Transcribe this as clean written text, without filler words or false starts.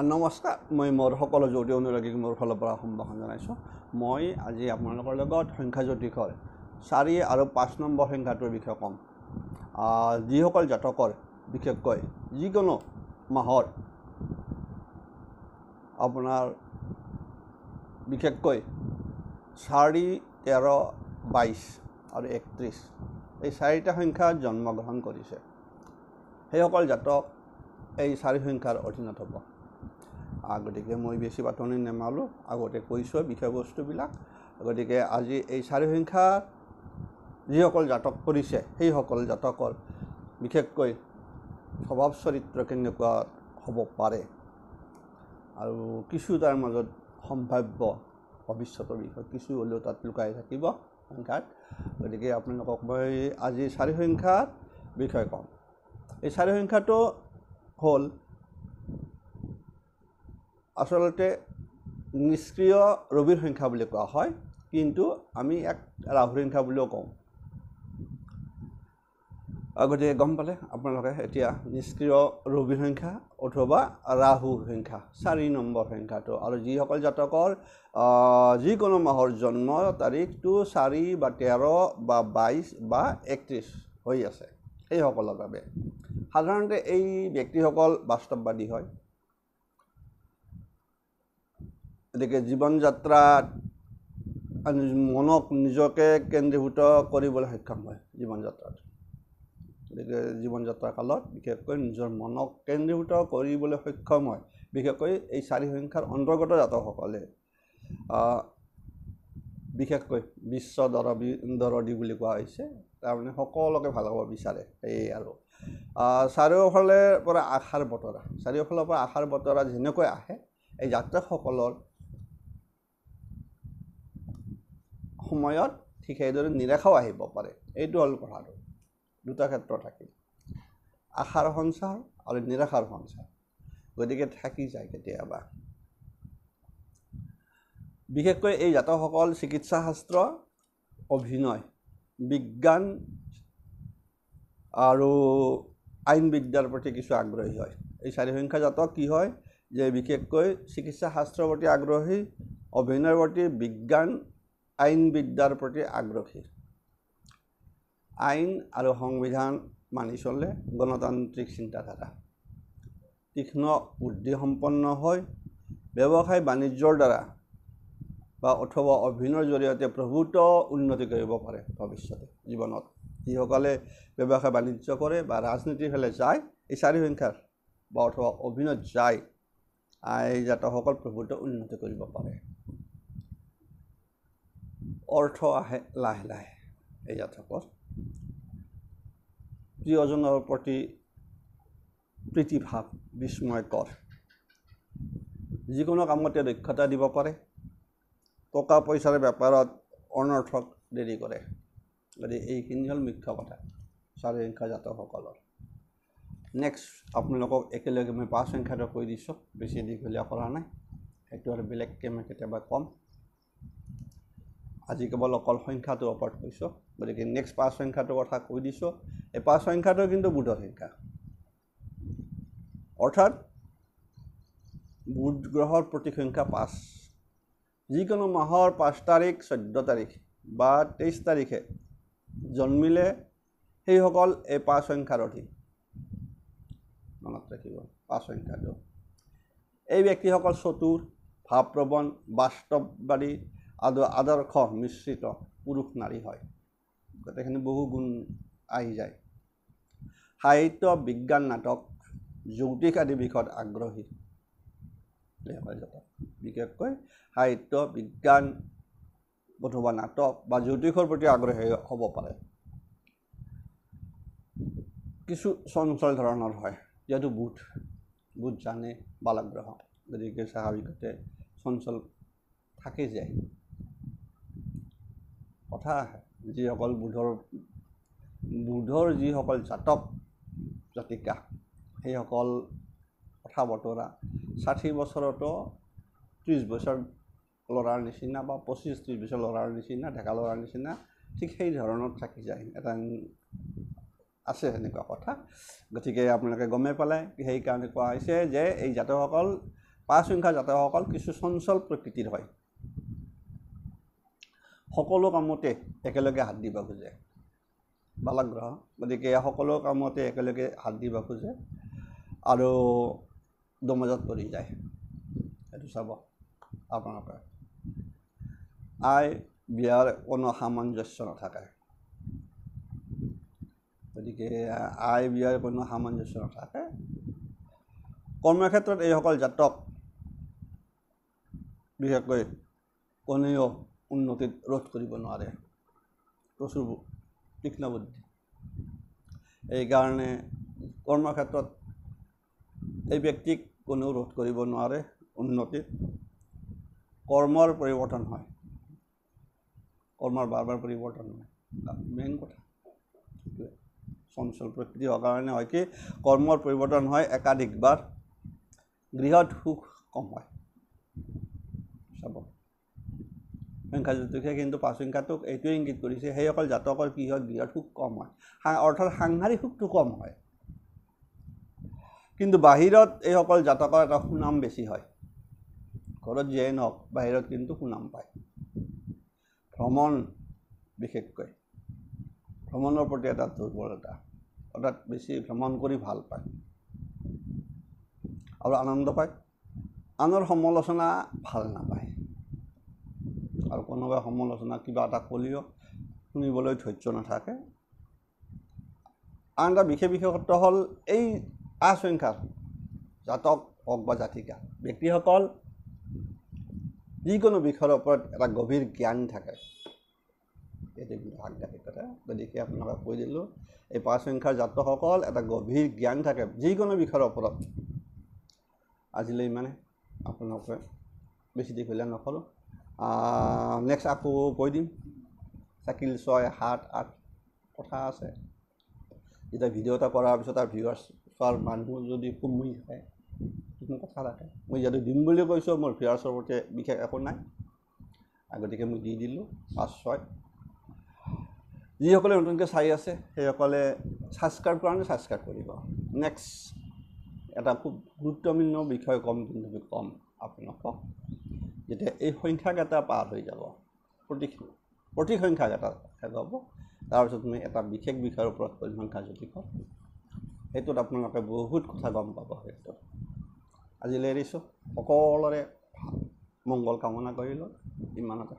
নমস্কাৰ মই মোৰ সকলো জ্যোতি অনুৰাগীক মোৰ ফালৰ পৰা সম্ভাষণ জনাইছোঁ। মই আজি আপোনালোকৰ লগত সংখ্যা জ্যোতিষৰ 4 আৰু 5 নম্বৰ সংখ্যাটোৰ বিষয়ে ক'ম। যিসকল জাতকৰ বিশেষকৈ যিকোনো মাহৰ আপোনাৰ বিশেষকৈ 4, 13, 22 আৰু 31 এই 4টা সংখ্যাত জন্মগ্ৰহণ কৰিছে, সেইসকল জাতক এই 4 সংখ্যাৰ অধীনত হ'ব। গতিকে মই বেছি পাতনি নেমালোঁ, আগতে কৈছোঁ বিষয়বস্তুবিলাক। গতিকে আজি এই 4 সংখ্যা যিসকল জাতক কৰিছে সেইসকল জাতকৰ বিশেষকৈ স্বভাৱ চৰিত্ৰ কেনেকুৱা হ'ব পাৰে আৰু কিছু তাৰ মাজত সম্ভাৱ্য ভৱিষ্যতৰ বিষয় কিছু হ'লেও তাত লুকাই থাকিব সংখ্যাত। গতিকে আপোনালোকক মই আজি 4 সংখ্যাৰ বিষয়ে ক'ম। এই 4 সংখ্যাটো হ'ল আচলতে নিষ্ক্ৰিয় ৰবিৰ সংখ্যা বুলি কোৱা হয়, কিন্তু আমি এক ৰাহুৰ সংখ্যা বুলিও কওঁ। গতিকে গম পালে আপোনালোকে এতিয়া নিষ্ক্ৰিয় ৰবিৰ সংখ্যা অথবা ৰাহুৰ সংখ্যা 4 নম্বৰ সংখ্যাটো। আৰু যিসকল জাতকৰ যিকোনো মাহৰ জন্ম তাৰিখটো 4 বা 13 বা 22 বা 31 হৈ আছে সেইসকলৰ বাবে সাধাৰণতে এই ব্যক্তিসকল বাস্তৱবাদী হয়। গতিকে জীৱন যাত্ৰাত মনক নিজকে কেন্দ্ৰীভূত কৰিবলৈ সক্ষম হয় জীৱন যাত্ৰাত। গতিকে জীৱন যাত্ৰা কালত বিশেষকৈ নিজৰ মনক কেন্দ্ৰীভূত কৰিবলৈ সক্ষম হয় বিশেষকৈ এই 4 সংখ্যাৰ অন্তৰ্গত জাতকসকলে। বিশেষকৈ বিশ্ব দৰদী বুলি কোৱা হৈছে, তাৰমানে সকলোকে ভাল হ'ব বিচাৰে। সেয়ে আৰু চাৰিওফালৰ পৰা আশাৰ বতৰা যেনেকৈ আহে এই জাতকসকলৰ সময়ত ঠিক সেইদৰে নিৰাশাও আহিব পাৰে। এইটো হ'ল কথাটো, দুটা ক্ষেত্ৰ থাকিল, আশাৰ সঞ্চাৰ আৰু নিৰাশাৰ সঞ্চাৰ। গতিকে থাকি যায় কেতিয়াবা। বিশেষকৈ এই জাতকসকল চিকিৎসা শাস্ত্ৰ, অভিনয়, বিজ্ঞান আৰু আইন বিদ্যাৰ প্ৰতি কিছু আগ্ৰহী হয়। এই 4 সংখ্যা জাতক কি হয় যে বিশেষকৈ চিকিৎসা শাস্ত্ৰৰ প্ৰতি আগ্ৰহী, অভিনয়ৰ প্ৰতি, বিজ্ঞান আইন বিদ্যাৰ প্ৰতি আগ্ৰহী। আইন আৰু সংবিধান মানি চলে, গণতান্ত্ৰিক চিন্তাধাৰা, তীক্ষ্ণ বুদ্ধিসম্পন্ন হয়, ব্যৱসায় বাণিজ্যৰ দ্বাৰা বা অথবা অভিনয়ৰ জৰিয়তে প্ৰভূত উন্নতি কৰিব পাৰে ভৱিষ্যতে জীৱনত। যিসকলে ব্যৱসায় বাণিজ্য কৰে বা ৰাজনীতিৰ ফালে যায় এই 4 সংখ্যাৰ বা অথবা অভিনয়ত যায়, এই জাতকসকল প্ৰভূত উন্নতি কৰিব পাৰে। অৰ্থ আহে লাহে লাহে এই জাতকৰ। প্ৰিয়জনৰ প্ৰতি প্ৰীতিভাৱ বিস্ময়কৰ। যিকোনো কামতে দক্ষতা দিব পাৰে। টকা পইচাৰ বেপাৰত অনৰ্থক দেৰি কৰে। গতিকে এইখিনি হ'ল মুখ্য কথা 4 সংখ্যা জাতকসকলৰ। নেক্সট আপোনালোকক একেলগে মই 5 সংখ্যাটো কৈ দিছোঁ, বেছি দীঘলীয়া কৰা নাই, সেইটো আৰু বেলেগকৈ মই কেতিয়াবা ক'ম। আজি কেৱল অকল সংখ্যাটোৰ ওপৰত কৈছোঁ। গতিকে নেক্সট 5 সংখ্যাটোৰ কথা কৈ দিছোঁ। এই 5 সংখ্যাটো কিন্তু বুধৰ সংখ্যা, অৰ্থাৎ বুধ গ্ৰহৰ প্ৰতীক সংখ্যা 5। যিকোনো মাহৰ 5 তাৰিখ, 14 তাৰিখ বা 23 তাৰিখে জন্মিলে সেইসকল এই 5 সংখ্যাৰ অধীন। মনত ৰাখিব 5 সংখ্যাটো। এই ব্যক্তিসকল চতুৰ, ভাৱপ্ৰৱণ, বাস্তৱবাদী আদৰ্শ মিশ্ৰিত পুৰুষ নাৰী হয়। গোটেইখিনি বহু গুণ আহি যায়। সাহিত্য, বিজ্ঞান, নাটক, জ্যোতিষ আদি বিষয়ত আগ্ৰহী। বিশেষকৈ সাহিত্য, বিজ্ঞান অথবা নাটক বা জ্যোতিষৰ প্ৰতি আগ্ৰহী হ'ব পাৰে। কিছু চঞ্চল ধৰণৰ হয়, যিহেতু বুধ জানে বালগ্ৰহ, গতিকে স্বাভাৱিকতে চঞ্চল থাকি যায়। কথা আহে যিসকল বুধৰ যিসকল জাতক জাতিকা সেইসকল কথা বতৰা 60 বছৰতো 30 বছৰ ল'ৰাৰ নিচিনা বা 25-30 বছৰ ল'ৰাৰ নিচিনা, ডেকা ল'ৰাৰ নিচিনা ঠিক সেই ধৰণত থাকি যায়। এটা আছে সেনেকুৱা কথা। গতিকে আপোনালোকে গমে পালে, সেইকাৰণে কোৱা হৈছে যে এই জাতকসকল পাঁচ সংখ্যা জাতকসকল কিছু চঞ্চল প্ৰকৃতিৰ হয় সকলো কামতে একেলগে হাত দিব খোজে বালাগ্ৰহ গতিকে সকলো কামতে একেলগে হাত দিব খোজে আৰু দমজত পৰি যায় এইটো চাব আপোনালোকে আই বিয়াৰ কোনো সামঞ্জস্য নাথাকে গতিকে আই বিয়াৰ কোনো সামঞ্জস্য নাথাকে কৰ্মক্ষেত্ৰত এইসকল জাতক বিশেষকৈ কোনেও উন্নতিত ৰোধ কৰিব নোৱাৰে প্ৰচুৰ তীক্ষ্ণ বুদ্ধি এইকাৰণে কৰ্মক্ষেত্ৰত এই ব্যক্তিক কোনেও ৰোধ কৰিব নোৱাৰে উন্নতিত কৰ্মৰ পৰিৱৰ্তন হয় কৰ্মৰ বাৰ বাৰ পৰিৱৰ্তন হয় মেইন কথা চঞ্চল প্ৰকৃতি হোৱাৰ কাৰণে হয় কি কৰ্মৰ পৰিৱৰ্তন হয় একাধিকবাৰ গৃহত সুখ কম হয় চাব সংখ্যা জাতকে কিন্তু পাঁচ সংখ্যাটোক এইটোৱে ইংগিত কৰিছে সেইসকল জাতকৰ কি হয় গৃহত সুখ কম হয় অৰ্থাৎ সাংসাৰিক সুখটো কম হয় কিন্তু বাহিৰত এইসকল জাতকৰ এটা সুনাম বেছি হয় ঘৰত যিয়ে নহওক বাহিৰত কিন্তু সুনাম পায় ভ্ৰমণ বিশেষকৈ ভ্ৰমণৰ প্ৰতি এটা দুৰ্বলতা অৰ্থাৎ বেছি ভ্ৰমণ কৰি ভাল পায় আৰু আনন্দ পায় আনৰ সমালোচনা ভাল নাপায় আৰু কোনোবাই সমালোচনা কিবা এটা ক'লেও শুনিবলৈ ধৈৰ্য নাথাকে আন এটা বিশেষত্ব হ'ল এই পাঁচ সংখ্যাৰ জাতক হওক বা জাতিকা ব্যক্তিসকল যিকোনো বিষয়ৰ ওপৰত এটা গভীৰ জ্ঞান থাকে এইটো কিন্তু সাংঘাতিক কথা গতিকে আপোনালোকক কৈ দিলোঁ এই পাঁচ সংখ্যাৰ জাতকসকল এটা গভীৰ জ্ঞান থাকে যিকোনো বিষয়ৰ ওপৰত আজিলৈ ইমানে আপোনালোকে বেছি দীঘলীয়া নকৰোঁ নেক্সট আকৌ কৈ দিম চাকিল 6, 7, 8 কথা আছে এতিয়া ভিডিঅ' এটা কৰাৰ পিছত আৰু ভিউৱাৰ্ছ চোৱাৰ মানুহ যদি কমি থাকে কিছুমান কথা থাকে মই যিহেতু দিম বুলি কৈছোঁ মোৰ ভিউৱাৰ্ছৰ প্ৰতি বিশেষ একো নাই গতিকে মই দি দিলোঁ 5, 6 যিসকলে নতুনকৈ চাই আছে সেইসকলে ছাবস্ক্ৰাইব কৰা নাই ছাবস্ক্ৰাইব কৰিব নেক্সট এটা খুব গুৰুত্বপূৰ্ণ বিষয় কিন্তু কম আপোনালোকক যেতিয়া এই সংখ্যাকেইটা পাৰ হৈ যাব প্ৰতি সংখ্যাকেইটা শেষ হ'ব তাৰপিছত মই এটা বিশেষ বিষয়ৰ ওপৰত সংখ্যা যদি কওঁ সেইটোত আপোনালোকে বহুত কথা গম পাব সেইটো আজিলৈ এৰিছোঁ সকলোৰে মংগল কামনা কৰিলোঁ ইমানতে